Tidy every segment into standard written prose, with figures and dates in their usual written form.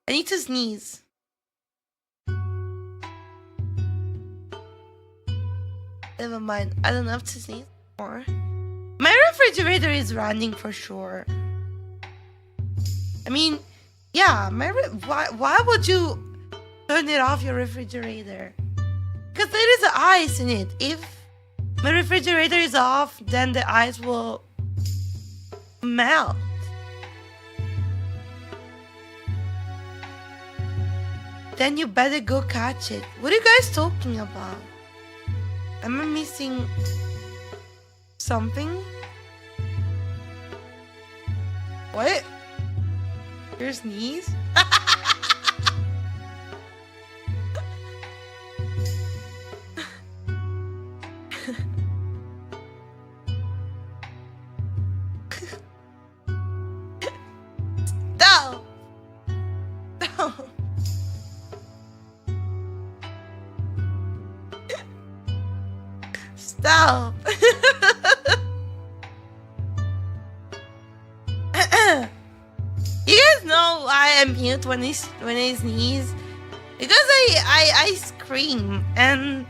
I need to sneeze. Never mind. I don't have to sneeze anymore. My refrigerator is running for sure. I mean, yeah. Why would you turn it off your refrigerator? Because there is ice in it. If my refrigerator is off, then the ice will melt. Then you better go catch it. What are you guys talking about? Am I missing something? What? Your sneeze? No! No! Stop! You guys know why I'm mute when I sneeze? Because I scream and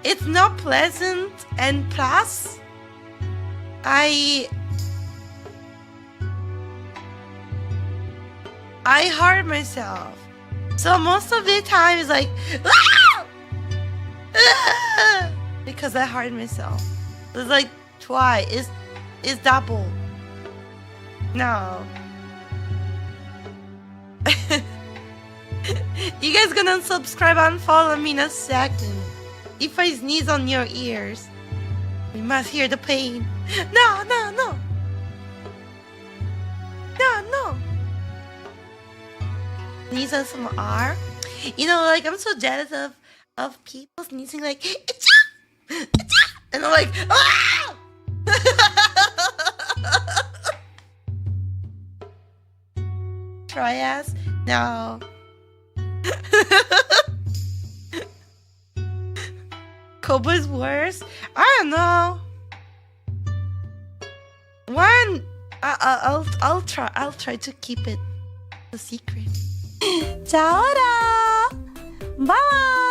it's not pleasant, and plus I hurt myself. So most of the time it's like ah! Ah! Because I hurt myself. It's like twice. It's double. No. You guys gonna unsubscribe and follow me in a second. If I sneeze on your ears, you must hear the pain. No, no, no. No, no. Sneeze on some R. You know, like I'm so jealous of people sneezing like Achoo! Achoo! And I'm like, ah! Try ass? No. Cobra's worse? I don't know. One, I'll try to keep it a secret. Ciao! Bye!